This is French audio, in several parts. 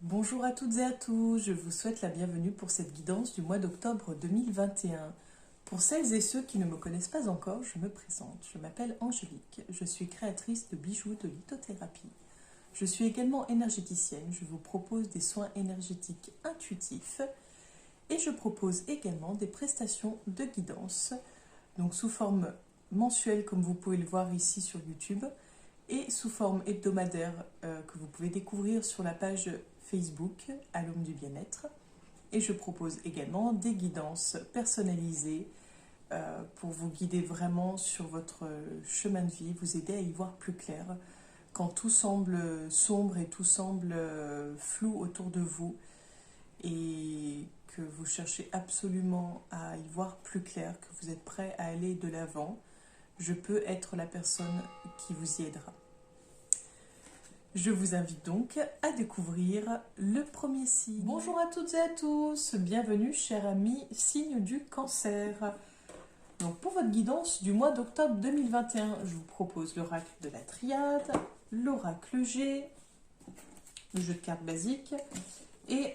Bonjour à toutes et à tous, je vous souhaite la bienvenue pour cette guidance du mois d'octobre 2021. Pour celles et ceux qui ne me connaissent pas encore, je me présente. Je m'appelle Angélique, je suis créatrice de bijoux de lithothérapie. Je suis également énergéticienne, je vous propose des soins énergétiques intuitifs et je propose également des prestations de guidance, donc sous forme mensuelle comme vous pouvez le voir ici sur YouTube, et sous forme hebdomadaire que vous pouvez découvrir sur la page Facebook à l'Homme du Bien-être. Et je propose également des guidances personnalisées pour vous guider vraiment sur votre chemin de vie, vous aider à y voir plus clair quand tout semble sombre et tout semble flou autour de vous et que vous cherchez absolument à y voir plus clair, que vous êtes prêt à aller de l'avant. Je peux être la personne qui vous y aidera. Je vous invite donc à découvrir le premier signe. Bonjour à toutes et à tous, bienvenue chers amis, signe du cancer. Donc pour votre guidance du mois d'octobre 2021, je vous propose l'oracle de la triade, l'oracle G, le jeu de cartes basique, et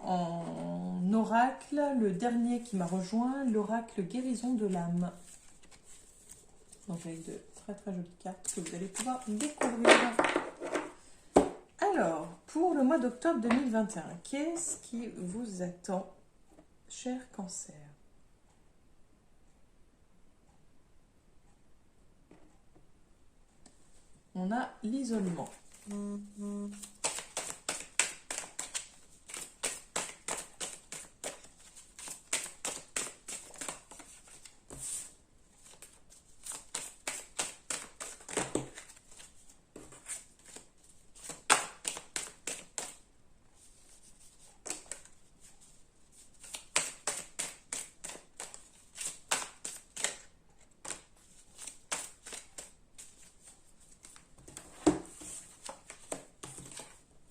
en oracle, le dernier qui m'a rejoint, l'oracle guérison de l'âme. Donc avec de très très jolies cartes que vous allez pouvoir découvrir. Alors, pour le mois d'octobre 2021, qu'est-ce qui vous attend, cher cancer? On a l'isolement.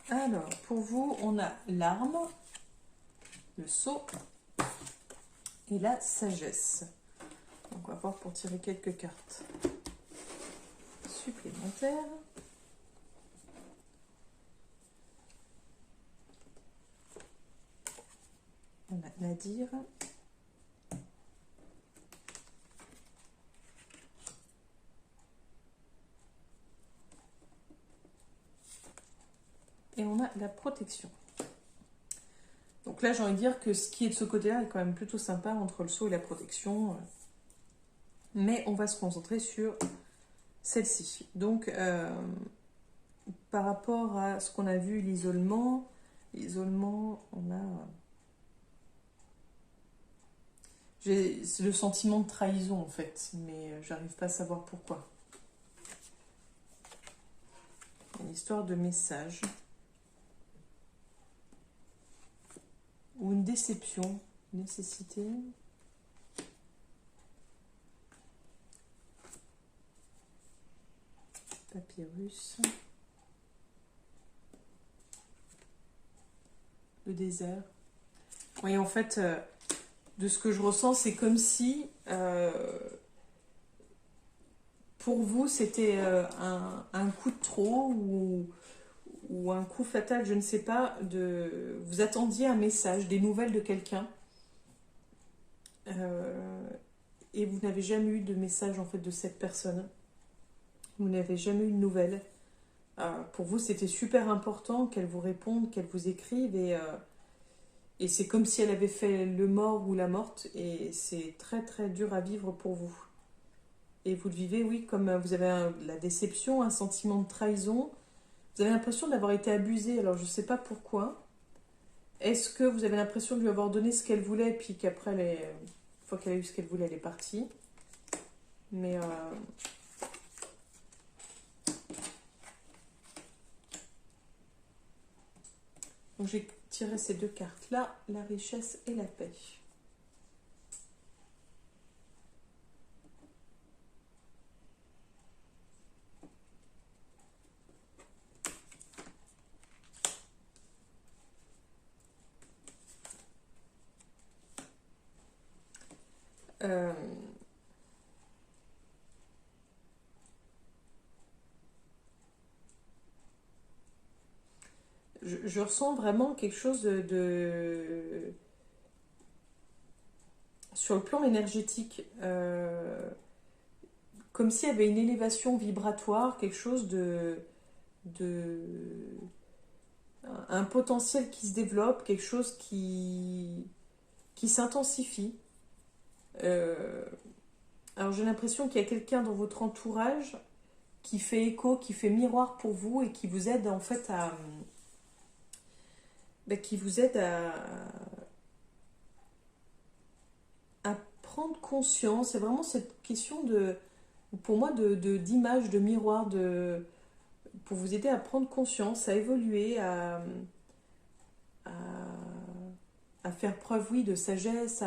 Alors, pour vous, on a l'arme, le sceau et la sagesse. Donc, on va voir pour tirer quelques cartes supplémentaires. On a Nadir. Et on a la protection. Donc là, j'ai envie de dire que ce qui est de ce côté-là est quand même plutôt sympa entre le sceau et la protection. Mais on va se concentrer sur celle-ci. Donc, par rapport à ce qu'on a vu, l'isolement, on a... J'ai le sentiment de trahison en fait, mais j'arrive pas à savoir pourquoi. Une histoire de message. Ou une déception, nécessité. Papyrus. Le désert. Oui, en fait, de ce que je ressens, c'est comme si, pour vous, c'était un coup de trop ou un coup fatal, je ne sais pas, vous attendiez un message, des nouvelles de quelqu'un, et vous n'avez jamais eu de message en fait de cette personne. Vous n'avez jamais eu de nouvelles. Pour vous, c'était super important qu'elle vous réponde, qu'elle vous écrive, et c'est comme si elle avait fait le mort ou la morte, et c'est très très dur à vivre pour vous. Et vous le vivez, oui, comme vous avez la déception, un sentiment de trahison. Vous avez l'impression d'avoir été abusé, alors je ne sais pas pourquoi. Est-ce que vous avez l'impression de lui avoir donné ce qu'elle voulait, et puis qu'après, une fois qu'elle a eu ce qu'elle voulait, elle est partie. Mais donc j'ai tiré ces deux cartes-là, la richesse et la paix. je ressens vraiment quelque chose sur le plan énergétique, comme s'il y avait une élévation vibratoire, quelque chose de un potentiel qui se développe, quelque chose qui s'intensifie. Alors j'ai l'impression qu'il y a quelqu'un dans votre entourage qui fait écho, qui fait miroir pour vous et qui vous aide en fait qui vous aide à prendre conscience. C'est vraiment cette question pour moi, d'image, de miroir, pour vous aider à prendre conscience, à évoluer, à, à faire preuve, oui, de sagesse,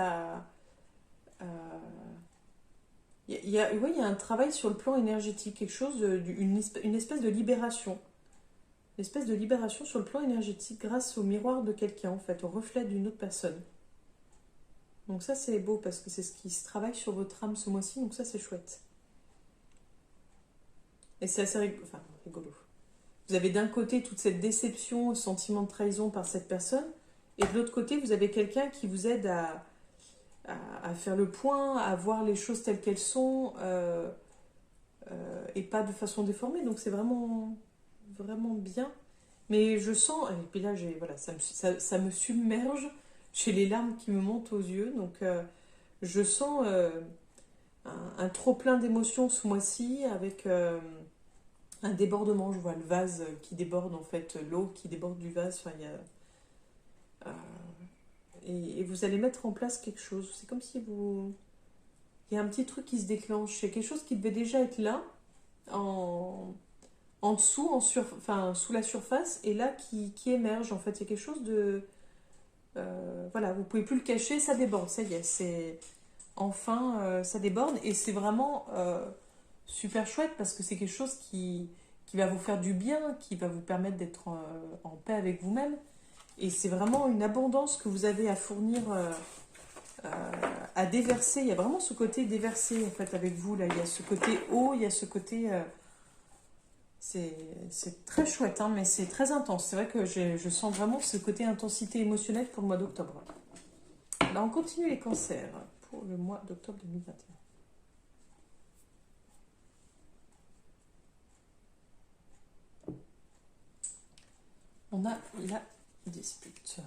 il y a un travail sur le plan énergétique, quelque chose, une espèce de libération. Une espèce de libération sur le plan énergétique grâce au miroir de quelqu'un, en fait, au reflet d'une autre personne. Donc ça, c'est beau parce que c'est ce qui se travaille sur votre âme ce mois-ci, donc ça, c'est chouette. Et c'est assez rigolo. Vous avez d'un côté toute cette déception, ce sentiment de trahison par cette personne, et de l'autre côté, vous avez quelqu'un qui vous aide à faire le point, à voir les choses telles qu'elles sont, et pas de façon déformée. Donc c'est vraiment, vraiment bien. Mais je sens, et puis là, voilà, ça me submerge, j'ai les larmes qui me montent aux yeux. Donc je sens un trop-plein d'émotions ce mois-ci avec un débordement. Je vois le vase qui déborde, en fait, l'eau qui déborde du vase. Enfin, et vous allez mettre en place quelque chose. C'est comme si il y a un petit truc qui se déclenche. C'est quelque chose qui devait déjà être là, en dessous, sous la surface, et là qui émerge. En fait, il y a quelque chose de... voilà, vous pouvez plus le cacher, ça déborde. Ça y est, enfin, ça déborde. Et c'est vraiment super chouette parce que c'est quelque chose qui va vous faire du bien, qui va vous permettre d'être en paix avec vous-même. Et c'est vraiment une abondance que vous avez à fournir, à déverser. Il y a vraiment ce côté déversé, en fait, avec vous. Là. Il y a ce côté eau, il y a ce côté... c'est très chouette, hein, mais c'est très intense. C'est vrai que je sens vraiment ce côté intensité émotionnelle pour le mois d'octobre. Là, on continue les cancers pour le mois d'octobre 2021. On a la dispute.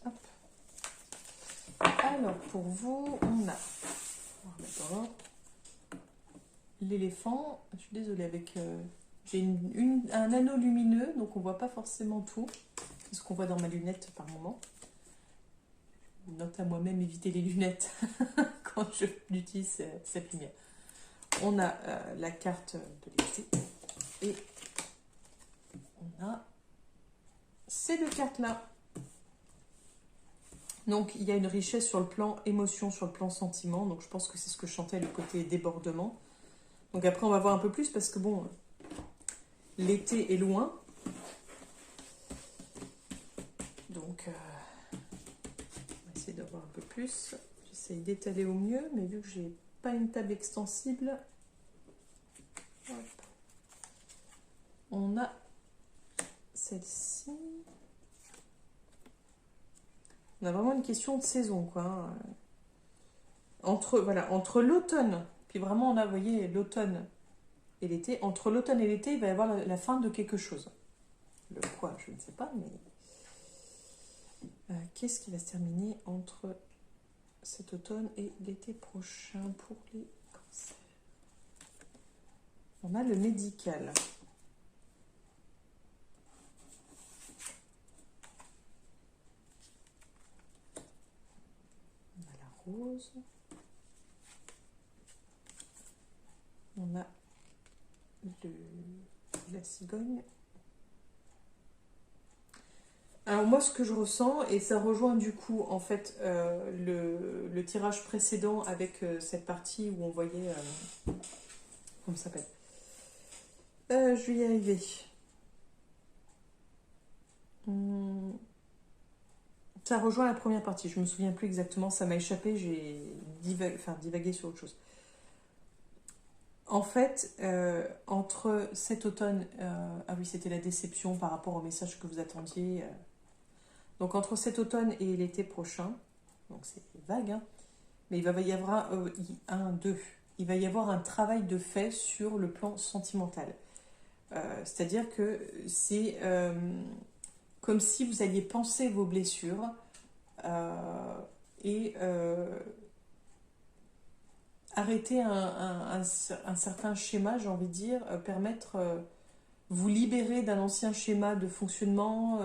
Hop. Alors, pour vous, on a... D'accord. L'éléphant, je suis désolée, j'ai un anneau lumineux, donc on voit pas forcément tout. C'est ce qu'on voit dans ma lunette par moment. Note à moi-même éviter les lunettes quand je l'utilise cette lumière. On a la carte de l'été et on a ces deux cartes-là. Donc il y a une richesse sur le plan émotion, sur le plan sentiment. Donc je pense que c'est ce que je chantais, le côté débordement. Donc après, on va voir un peu plus parce que bon, l'été est loin. Donc, on va essayer de voir un peu plus. J'essaye d'étaler au mieux, mais vu que j'ai pas une table extensible, hop, on a celle-ci. On a vraiment une question de saison, quoi. Hein. Entre l'automne, puis vraiment on a, vous voyez, l'automne et l'été. Entre l'automne et l'été, il va y avoir la fin de quelque chose. Le quoi, je ne sais pas, mais... qu'est-ce qui va se terminer entre cet automne et l'été prochain pour les cancers? On a le médical. On a la rose. On a la cigogne. Alors moi, ce que je ressens, et ça rejoint du coup en fait le tirage précédent avec cette partie où on voyait comment ça s'appelle. Je vais y arriver. Ça rejoint la première partie, je me souviens plus exactement, ça m'a échappé, j'ai divagué sur autre chose. En fait, entre cet automne, ah oui, c'était la déception par rapport au message que vous attendiez. Donc entre cet automne et l'été prochain, donc c'est vague, hein, mais il va y avoir il va y avoir un travail de fait sur le plan sentimental. C'est-à-dire que c'est comme si vous alliez penser vos blessures et arrêter un certain schéma, j'ai envie de dire, permettre, vous libérer d'un ancien schéma de fonctionnement.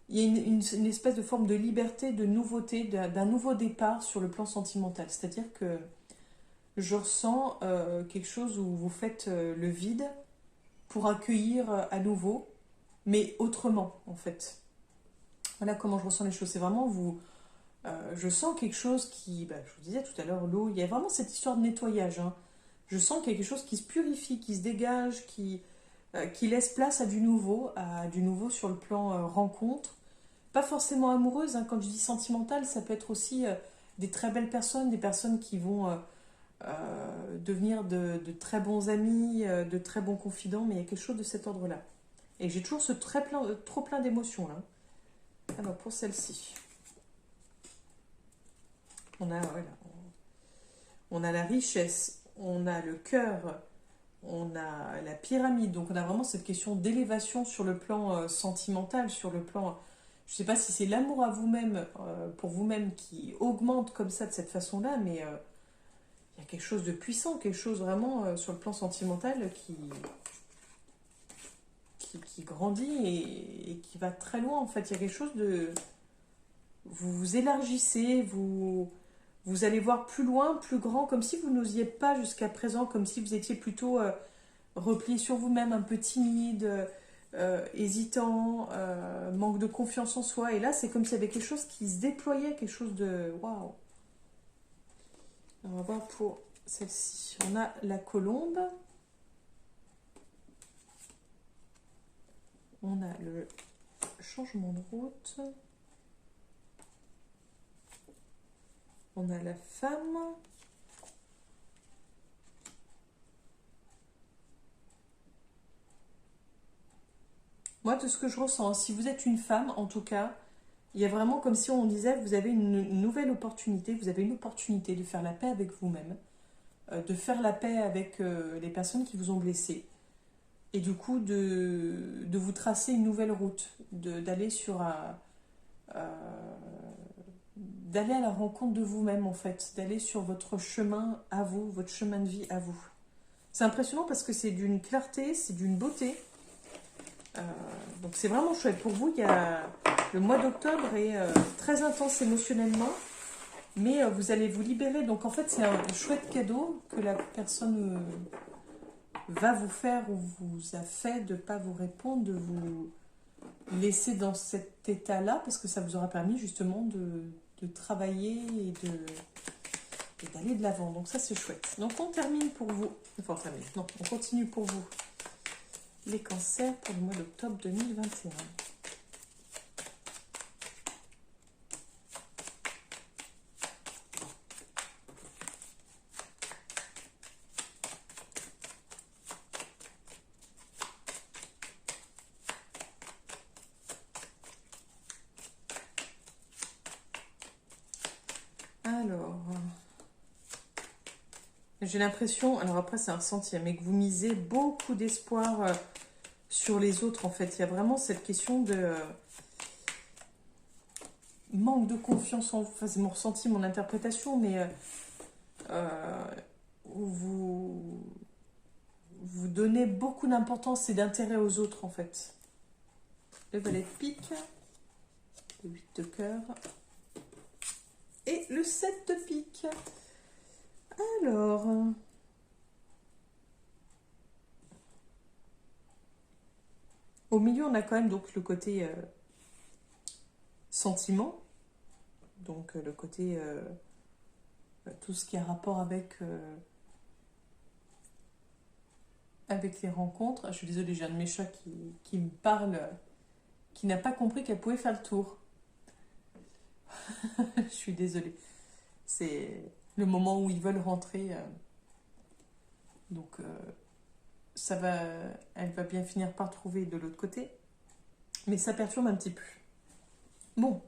Il y a une espèce de forme de liberté, de nouveauté, d'un nouveau départ sur le plan sentimental. C'est-à-dire que je ressens quelque chose où vous faites le vide pour accueillir à nouveau, mais autrement, en fait. Voilà comment je ressens les choses. C'est vraiment vous. Je sens quelque chose qui, je vous disais tout à l'heure, l'eau, il y a vraiment cette histoire de nettoyage. Hein. Je sens quelque chose qui se purifie, qui se dégage, qui laisse place à du nouveau sur le plan rencontre. Pas forcément amoureuse, hein. Quand je dis sentimentale, ça peut être aussi des très belles personnes, des personnes qui vont devenir de très bons amis, de très bons confidents, mais il y a quelque chose de cet ordre-là. Et j'ai toujours ce trop plein d'émotions là. Alors pour celle-ci, on a la richesse, on a le cœur, on a la pyramide, donc on a vraiment cette question d'élévation sur le plan sentimental, sur le plan, je ne sais pas si c'est l'amour à vous-même, pour vous-même qui augmente comme ça de cette façon-là, mais il y a quelque chose de puissant, quelque chose vraiment sur le plan sentimental qui grandit et qui va très loin en fait. Il y a quelque chose de... Vous vous élargissez, vous allez voir plus loin, plus grand, comme si vous n'osiez pas jusqu'à présent, comme si vous étiez plutôt replié sur vous-même, un peu timide, hésitant, manque de confiance en soi. Et là, c'est comme s'il y avait quelque chose qui se déployait, quelque chose de... Waouh! On va voir pour celle-ci. On a la colombe. On a le changement de route. On a la femme. Moi, de ce que je ressens, si vous êtes une femme, en tout cas, il y a vraiment comme si on disait, vous avez une nouvelle opportunité, vous avez une opportunité de faire la paix avec vous-même, de faire la paix avec les personnes qui vous ont blessé, et du coup de vous tracer une nouvelle route, d'aller d'aller à la rencontre de vous-même en fait, d'aller sur votre chemin à vous, votre chemin de vie à vous. C'est impressionnant parce que c'est d'une clarté, c'est d'une beauté. Donc c'est vraiment chouette. Pour vous, le mois d'octobre est très intense émotionnellement, mais vous allez vous libérer. Donc en fait, c'est un chouette cadeau que la personne va vous faire ou vous a fait de ne pas vous répondre, de vous laisser dans cet état-là, parce que ça vous aura permis justement de travailler et d'aller de l'avant. Donc ça, c'est chouette. Donc on termine pour vous. Enfin, on termine. Non, on continue pour vous. Les cancers pour le mois d'octobre 2021. Alors, j'ai l'impression, alors après c'est un ressenti, mais que vous misez beaucoup d'espoir sur les autres en fait. Il y a vraiment cette question de manque de confiance en vous. Enfin, c'est mon ressenti, mon interprétation, mais vous donnez beaucoup d'importance et d'intérêt aux autres en fait. Le valet de pique, le 8 de cœur et le 7 de pique. Alors, au milieu, on a quand même donc le côté sentiment, donc le côté tout ce qui a rapport avec avec les rencontres. Je suis désolée, j'ai un de mes chats qui me parle, qui n'a pas compris qu'elle pouvait faire le tour. Je suis désolée. C'est le moment où ils veulent rentrer. Donc, elle va bien finir par trouver de l'autre côté. Mais ça perturbe un petit peu. Bon,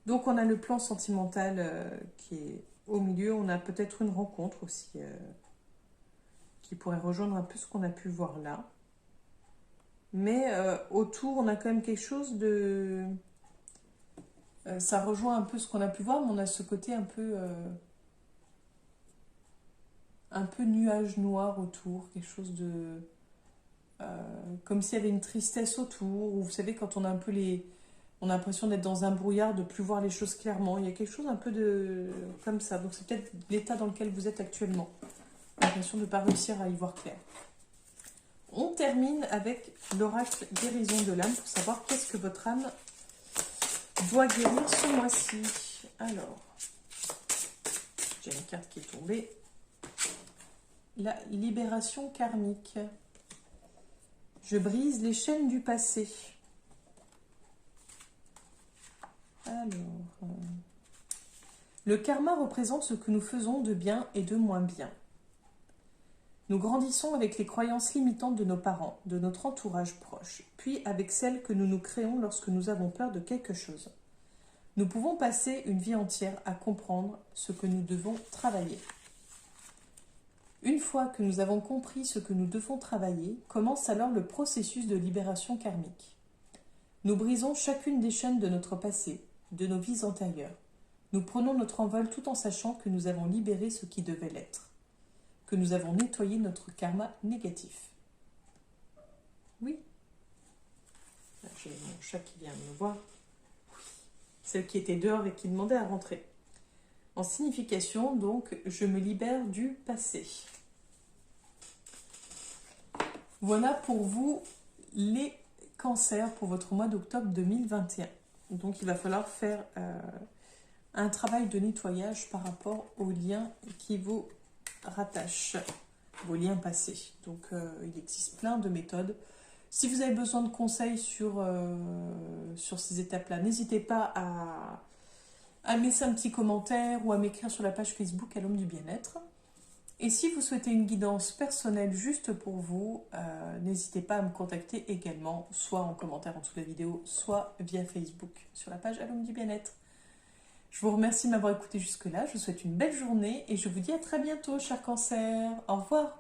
donc on a le plan sentimental qui est au milieu. On a peut-être une rencontre aussi qui pourrait rejoindre un peu ce qu'on a pu voir là. Mais autour, on a quand même quelque chose de... ça rejoint un peu ce qu'on a pu voir, mais on a ce côté un peu nuage noir autour, quelque chose de... comme s'il y avait une tristesse autour, ou vous savez, quand on a un peu les... On a l'impression d'être dans un brouillard, de plus voir les choses clairement. Il y a quelque chose un peu de... comme ça. Donc c'est peut-être l'état dans lequel vous êtes actuellement. L'impression de ne pas réussir à y voir clair. On termine avec l'oracle guérison de l'âme pour savoir qu'est-ce que votre âme doit guérir ce mois-ci. Alors, j'ai une carte qui est tombée. La libération karmique. Je brise les chaînes du passé. Alors, le karma représente ce que nous faisons de bien et de moins bien. Nous grandissons avec les croyances limitantes de nos parents, de notre entourage proche, puis avec celles que nous nous créons lorsque nous avons peur de quelque chose. Nous pouvons passer une vie entière à comprendre ce que nous devons travailler. Une fois que nous avons compris ce que nous devons travailler, commence alors le processus de libération karmique. Nous brisons chacune des chaînes de notre passé, de nos vies antérieures. Nous prenons notre envol tout en sachant que nous avons libéré ce qui devait l'être, que nous avons nettoyé notre karma négatif. Oui. Là, j'ai mon chat qui vient me voir. Celle qui était dehors et qui demandait à rentrer. En signification, donc, je me libère du passé. Voilà pour vous les cancers pour votre mois d'octobre 2021. Donc, il va falloir faire un travail de nettoyage par rapport aux liens qui vous rattachent, vos liens passés. Donc, il existe plein de méthodes. Si vous avez besoin de conseils sur ces étapes-là, n'hésitez pas à me laisser un petit commentaire ou à m'écrire sur la page Facebook à l'Homme du Bien-être. Et si vous souhaitez une guidance personnelle juste pour vous, n'hésitez pas à me contacter également, soit en commentaire en dessous de la vidéo, soit via Facebook sur la page à l'Homme du Bien-être. Je vous remercie de m'avoir écouté jusque-là, je vous souhaite une belle journée et je vous dis à très bientôt, chers cancers. Au revoir.